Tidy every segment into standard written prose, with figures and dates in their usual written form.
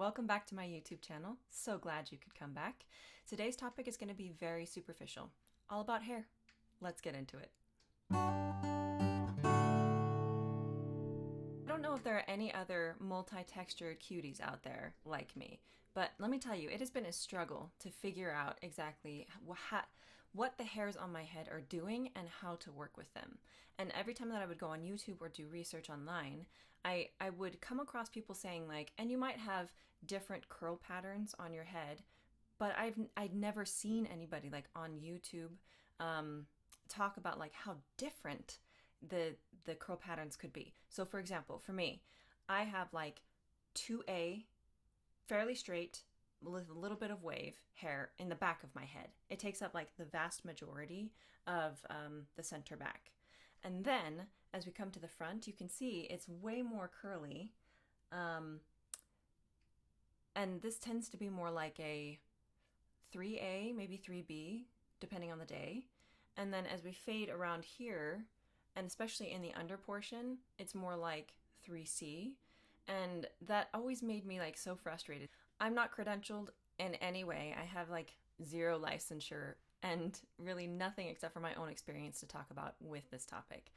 Welcome back to my YouTube channel. So glad you could come back. Today's topic is going to be very superficial, all about hair. Let's get into it. I don't know if there are any other multi-textured cuties out there like me, but let me tell you, it has been a struggle to figure out exactly what the hairs on my head are doing and how to work with them. And every time that I would go on YouTube or do research online, I would come across people saying like, and you might have different curl patterns on your head, but I'd never seen anybody like on YouTube talk about like how different the curl patterns could be. So for example, for me, I have like 2A fairly straight with a little bit of wave hair in the back of my head. It takes up like the vast majority of the center back. And then as we come to the front, you can see it's way more curly. And this tends to be more like a 3A, maybe 3B, depending on the day. And then as we fade around here, and especially in the under portion, it's more like 3C. And that always made me like so frustrated. I'm not credentialed in any way. I have like zero licensure and really nothing except for my own experience to talk about with this topic,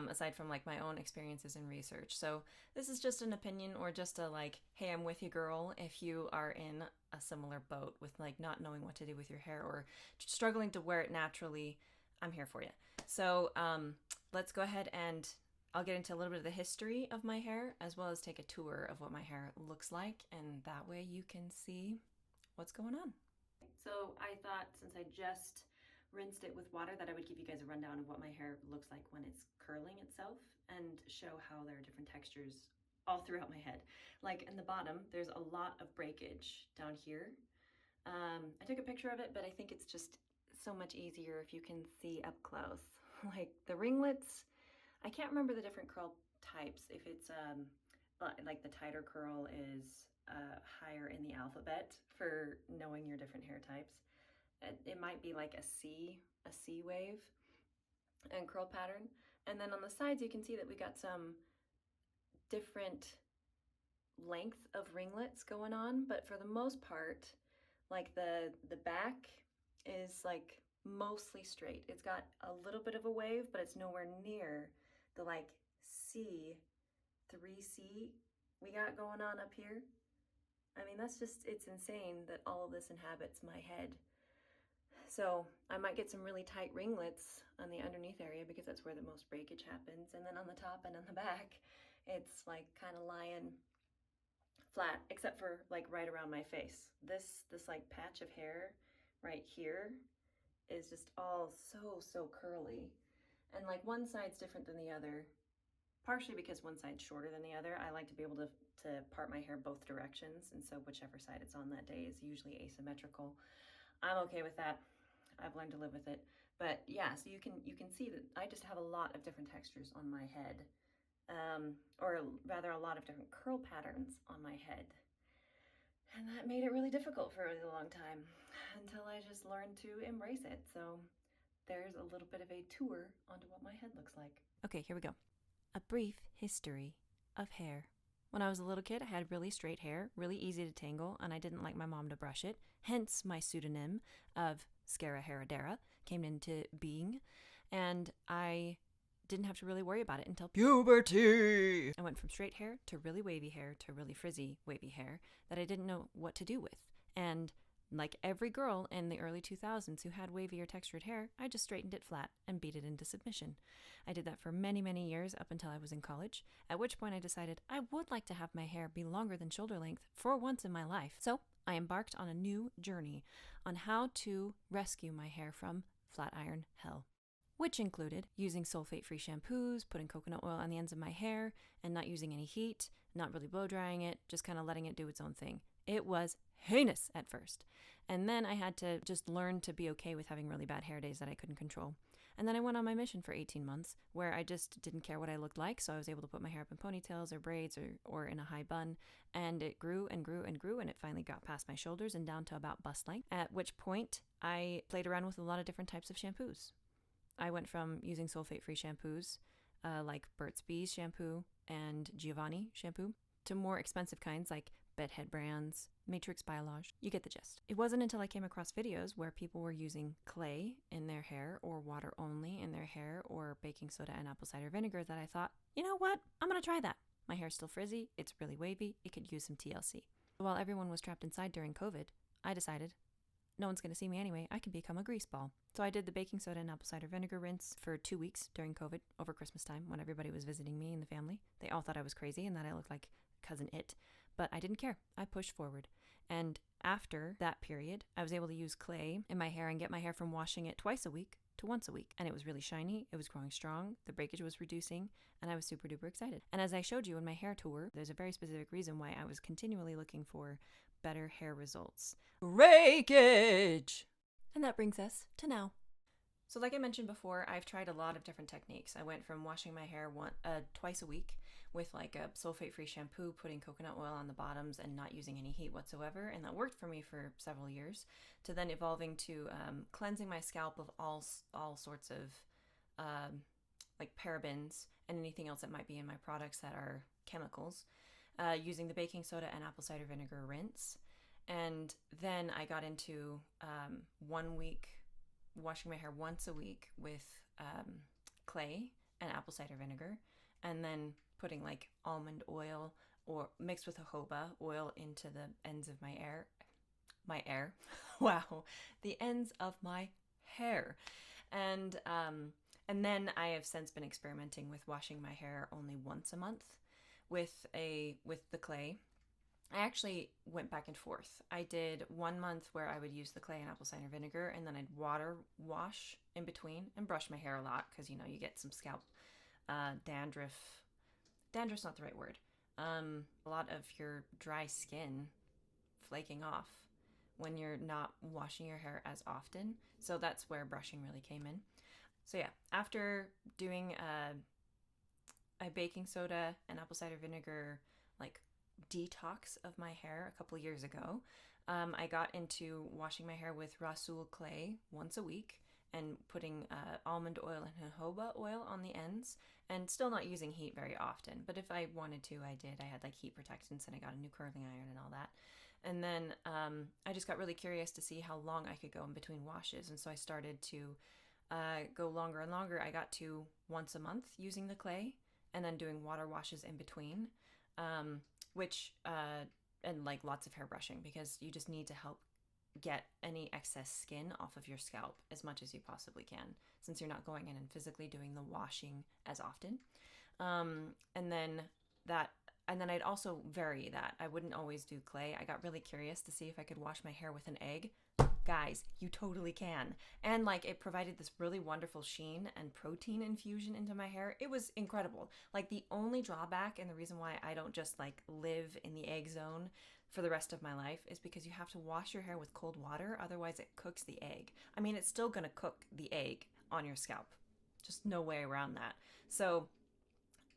aside from like my own experiences in research. So this is just an opinion or just a like, hey, I'm with you, girl, if you are in a similar boat with like not knowing what to do with your hair or struggling to wear it naturally. I'm here for you. So let's go ahead and I'll get into a little bit of the history of my hair as well as take a tour of what my hair looks like, and that way you can see what's going on. So I thought since I just rinsed it with water that I would give you guys a rundown of what my hair looks like when it's curling itself and show how there are different textures all throughout my head. Like in the bottom, there's a lot of breakage down here. I took a picture of it, but I think it's just so much easier if you can see up close. Like the ringlets, I can't remember the different curl types. If it's like the tighter curl is higher in the alphabet for knowing your different hair types. It might be like a C wave and curl pattern. And then on the sides, you can see that we got some different length of ringlets going on, but for the most part, like the back is like mostly straight. It's got a little bit of a wave, but it's nowhere near the like C, 3C we got going on up here. I mean, that's just, it's insane that all of this inhabits my head. So I might get some really tight ringlets on the underneath area because that's where the most breakage happens. And then on the top and on the back, it's like kind of lying flat, except for like right around my face. This like patch of hair right here is just all so curly. And like one side's different than the other, partially because one side's shorter than the other. I like to be able to part my hair both directions, and so whichever side it's on that day is usually asymmetrical. I'm okay with that. I've learned to live with it. But yeah, so you can see that I just have a lot of different textures on my head, or rather a lot of different curl patterns on my head. And that made it really difficult for a really long time until I just learned to embrace it. So there's a little bit of a tour onto what my head looks like. Okay, here we go. A brief history of hair. When I was a little kid, I had really straight hair, really easy to tangle, and I didn't like my mom to brush it. Hence my pseudonym of Scara Heredera came into being, and I didn't have to really worry about it until puberty. I went from straight hair to really wavy hair to really frizzy wavy hair that I didn't know what to do with. And like every girl in the early 2000s who had wavy or textured hair, I just straightened it flat and beat it into submission. I did that for many years up until I was in college, at which point I decided I would like to have my hair be longer than shoulder length for once in my life. So I embarked on a new journey on how to rescue my hair from flat iron hell, which included using sulfate-free shampoos, putting coconut oil on the ends of my hair, and not using any heat, not really blow drying it, just kind of letting it do its own thing. It was heinous at first. And then I had to just learn to be okay with having really bad hair days that I couldn't control. And then I went on my mission for 18 months where I just didn't care what I looked like, so I was able to put my hair up in ponytails or braids or in a high bun, and it grew and grew and grew, and it finally got past my shoulders and down to about bust length, at which point I played around with a lot of different types of shampoos. I went from using sulfate-free shampoos like Burt's Bees shampoo and Giovanni shampoo to more expensive kinds like bedhead brands, Matrix Biolage. You get the gist. It wasn't until I came across videos where people were using clay in their hair or water only in their hair or baking soda and apple cider vinegar that I thought, you know what? I'm going to try that. My hair's still frizzy. It's really wavy. It could use some TLC. While everyone was trapped inside during COVID, I decided no one's going to see me anyway. I can become a grease ball. So I did the baking soda and apple cider vinegar rinse for 2 weeks during COVID over Christmas time when everybody was visiting me and the family. They all thought I was crazy and that I looked like Cousin It, but I didn't care. I pushed forward. And after that period, I was able to use clay in my hair and get my hair from washing it twice a week to once a week. And it was really shiny. It was growing strong. The breakage was reducing and I was super duper excited. And as I showed you in my hair tour, there's a very specific reason why I was continually looking for better hair results. Breakage! And that brings us to now. So like I mentioned before, I've tried a lot of different techniques. I went from washing my hair twice a week with like a sulfate-free shampoo, putting coconut oil on the bottoms and not using any heat whatsoever, and that worked for me for several years, to then evolving to cleansing my scalp of all sorts of like parabens and anything else that might be in my products that are chemicals, using the baking soda and apple cider vinegar rinse. And then I got into 1 week washing my hair once a week with clay and apple cider vinegar, and then putting like almond oil or mixed with jojoba oil into the ends of my hair. Wow, the ends of my hair. And then I have since been experimenting with washing my hair only once a month with the clay. I actually went back and forth. I did 1 month where I would use the clay and apple cider vinegar, and then I'd water wash in between and brush my hair a lot because, you know, you get some scalp dandruff. Dandruff's not the right word. A lot of your dry skin flaking off when you're not washing your hair as often. So that's where brushing really came in. So yeah, after doing a baking soda and apple cider vinegar like detox of my hair a couple of years ago, I got into washing my hair with Rasul clay once a week and putting almond oil and jojoba oil on the ends, and still not using heat very often, but if I wanted to, I did. I had like heat protectants and I got a new curling iron and all that. And then I just got really curious to see how long I could go in between washes, and so I started to go longer and longer. I got to once a month using the clay and then doing water washes in between, and like lots of hair brushing, because you just need to help get any excess skin off of your scalp as much as you possibly can, since you're not going in and physically doing the washing as often. And then I'd also vary that. I wouldn't always do clay. I got really curious to see if I could wash my hair with an egg. Guys, you totally can. And like, it provided this really wonderful sheen and protein infusion into my hair. It was incredible. Like, the only drawback and the reason why I don't just like live in the egg zone for the rest of my life is because you have to wash your hair with cold water. Otherwise it cooks the egg. I mean, it's still gonna cook the egg on your scalp. Just no way around that. So,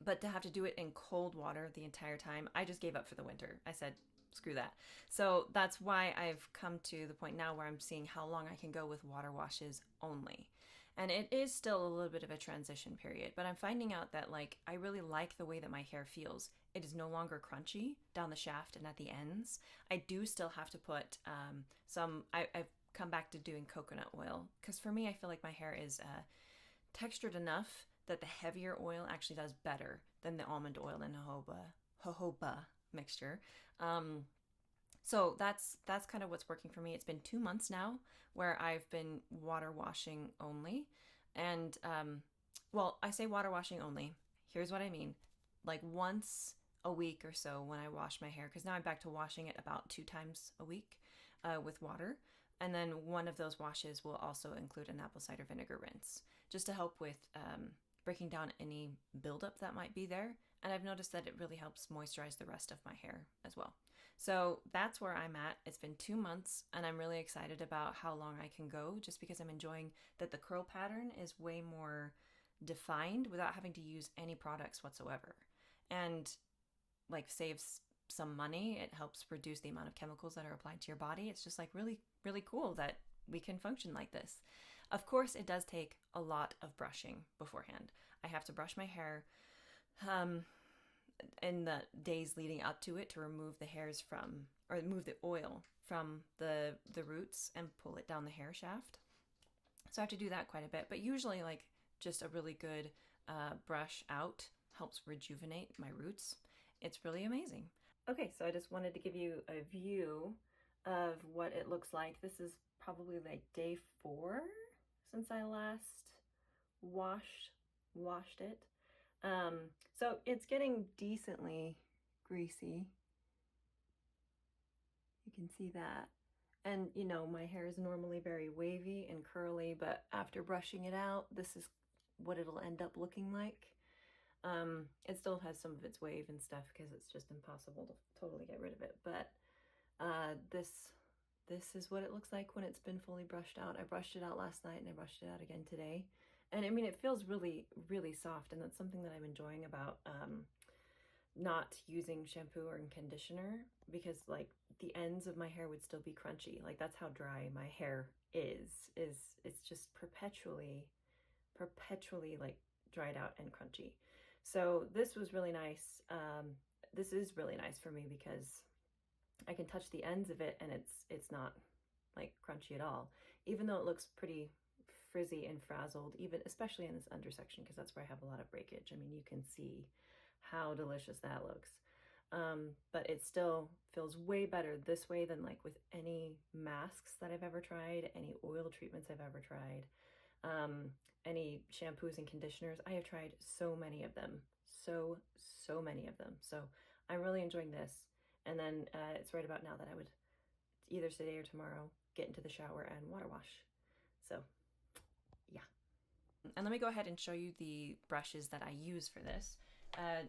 but to have to do it in cold water the entire time, I just gave up for the winter. I said, screw that. So that's why I've come to the point now where I'm seeing how long I can go with water washes only. And it is still a little bit of a transition period, but I'm finding out that like I really like the way that my hair feels. It is no longer crunchy down the shaft and at the ends. I do still have to put I've come back to doing coconut oil, because for me, I feel like my hair is textured enough that the heavier oil actually does better than the almond oil and jojoba mixture. So that's kind of what's working for me. It's been 2 months now where I've been water washing only. And, well, I say water washing only. Here's what I mean. Like once a week or so when I wash my hair, because now I'm back to washing it about 2 times a week with water. And then one of those washes will also include an apple cider vinegar rinse, just to help with breaking down any buildup that might be there. And I've noticed that it really helps moisturize the rest of my hair as well. So that's where I'm at. It's been 2 months and I'm really excited about how long I can go, just because I'm enjoying that the curl pattern is way more defined without having to use any products whatsoever. And like saves some money. It helps reduce the amount of chemicals that are applied to your body. It's just like really, really cool that we can function like this. Of course, it does take a lot of brushing beforehand. I have to brush my hair in the days leading up to it to remove the hairs from, or remove the oil from the roots and pull it down the hair shaft. So I have to do that quite a bit, but usually like just a really good brush out helps rejuvenate my roots. It's really amazing. Okay, so I just wanted to give you a view of what it looks like. This is probably like day 4 since I last washed it. So it's getting decently greasy. You can see that. And you know, my hair is normally very wavy and curly, but after brushing it out, this is what it'll end up looking like. It still has some of its wave and stuff because it's just impossible to totally get rid of it. But this is what it looks like when it's been fully brushed out. I brushed it out last night and I brushed it out again today. And I mean, it feels really, really soft, and that's something that I'm enjoying about not using shampoo or conditioner, because like the ends of my hair would still be crunchy. Like that's how dry my hair is it's just perpetually like dried out and crunchy. So this was really nice. This is really nice for me because I can touch the ends of it and it's not like crunchy at all, even though it looks pretty frizzy and frazzled, even especially in this under section, because that's where I have a lot of breakage. I mean, you can see how delicious that looks. But it still feels way better this way than like with any masks that I've ever tried, any oil treatments I've ever tried, any shampoos and conditioners. I have tried so many of them, so many of them. So I'm really enjoying this. And then it's right about now that I would either today or tomorrow get into the shower and water wash. So yeah. And let me go ahead and show you the brushes that I use for this.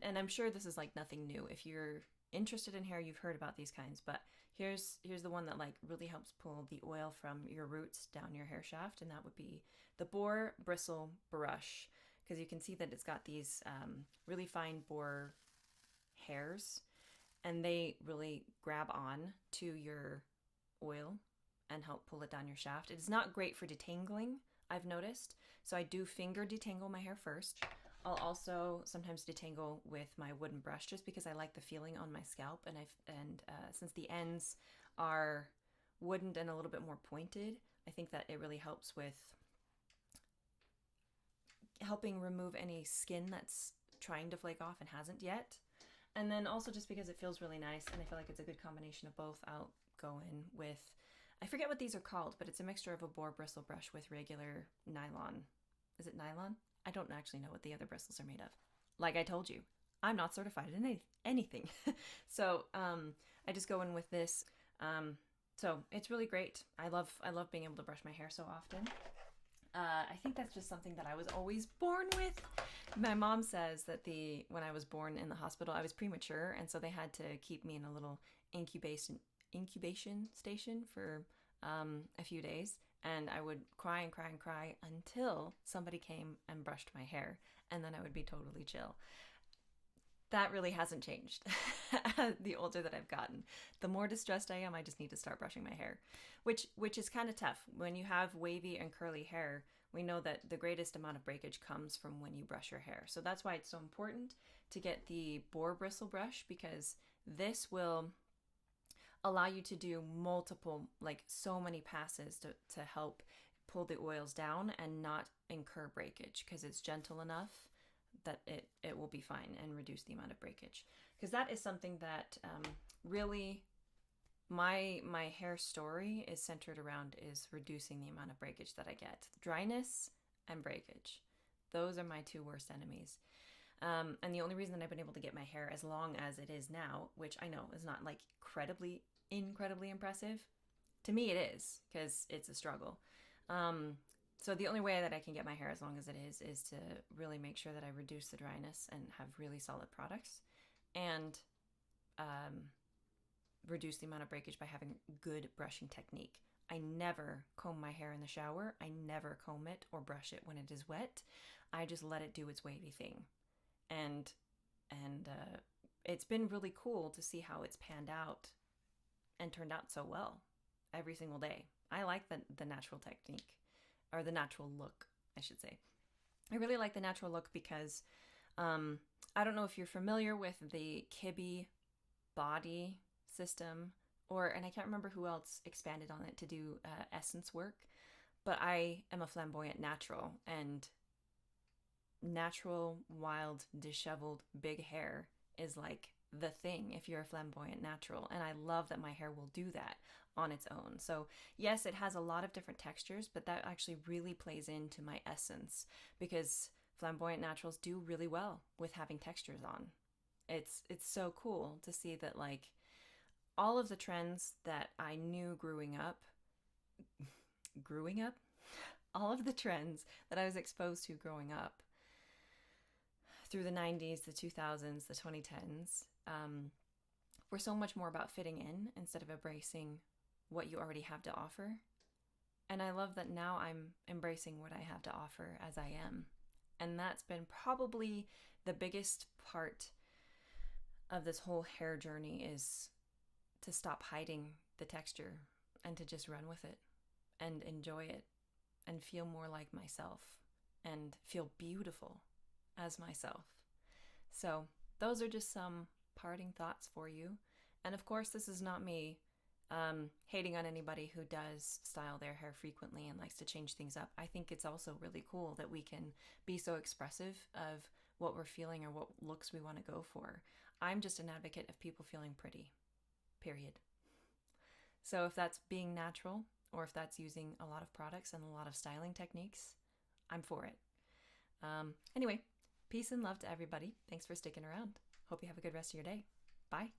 And I'm sure this is like nothing new. If you're interested in hair, you've heard about these kinds, but here's the one that like really helps pull the oil from your roots down your hair shaft, and that would be the Boar Bristle Brush, because you can see that it's got these really fine boar hairs, and they really grab on to your oil and help pull it down your shaft. It is not great for detangling, I've noticed, so I do finger detangle my hair first. I'll also sometimes detangle with my wooden brush just because I like the feeling on my scalp, and since the ends are wooden and a little bit more pointed, I think that it really helps with helping remove any skin that's trying to flake off and hasn't yet. And then also just because it feels really nice, and I feel like it's a good combination of both, I'll go in with, I forget what these are called, but it's a mixture of a boar bristle brush with regular nylon. Is it nylon? I don't actually know what the other bristles are made of. Like I told you, I'm not certified in anything. So I just go in with this. So it's really great. I love being able to brush my hair so often. I think that's just something that I was always born with. My mom says that when I was born in the hospital, I was premature, and so they had to keep me in a little incubation station for a few days, and I would cry and cry and cry until somebody came and brushed my hair, and then I would be totally chill. That really hasn't changed the older that I've gotten. The more distressed I am, I just need to start brushing my hair, which is kind of tough. When you have wavy and curly hair, we know that the greatest amount of breakage comes from when you brush your hair. So that's why it's so important to get the boar bristle brush, because this will allow you to do multiple, like so many passes to help pull the oils down and not incur breakage, because it's gentle enough that it will be fine and reduce the amount of breakage. Because that is something that really my hair story is centered around, is reducing the amount of breakage that I get. Dryness and breakage. Those are my two worst enemies. And the only reason that I've been able to get my hair as long as it is now, which I know is not like incredibly impressive, to me it is, because it's a struggle. So the only way that I can get my hair as long as it is to really make sure that I reduce the dryness and have really solid products, and reduce the amount of breakage by having good brushing technique. I never comb my hair in the shower. I never comb it or brush it when it is wet. I just let it do its wavy thing. And it's been really cool to see how it's panned out and turned out so well every single day. I like the natural technique, or the natural look, I should say. I really like the natural look because I don't know if you're familiar with the Kibbe body system, or, and I can't remember who else expanded on it to do essence work, but I am a flamboyant natural, and natural, wild, disheveled, big hair is like the thing if you're a flamboyant natural. And I love that my hair will do that on its own. So, yes, it has a lot of different textures, but that actually really plays into my essence because flamboyant naturals do really well with having textures on. It's so cool to see that like all of the trends that I knew growing up, all of the trends that I was exposed to growing up through the 90s, the 2000s, the 2010s, were so much more about fitting in instead of embracing what you already have to offer. And I love that now I'm embracing what I have to offer as I am. And that's been probably the biggest part of this whole hair journey, is to stop hiding the texture and to just run with it and enjoy it and feel more like myself and feel beautiful as myself. So, those are just some parting thoughts for you. And of course, this is not me hating on anybody who does style their hair frequently and likes to change things up. I think it's also really cool that we can be so expressive of what we're feeling or what looks we want to go for. I'm just an advocate of people feeling pretty, period. So if that's being natural or if that's using a lot of products and a lot of styling techniques, I'm for it. Anyway, peace and love to everybody. Thanks for sticking around. Hope you have a good rest of your day. Bye.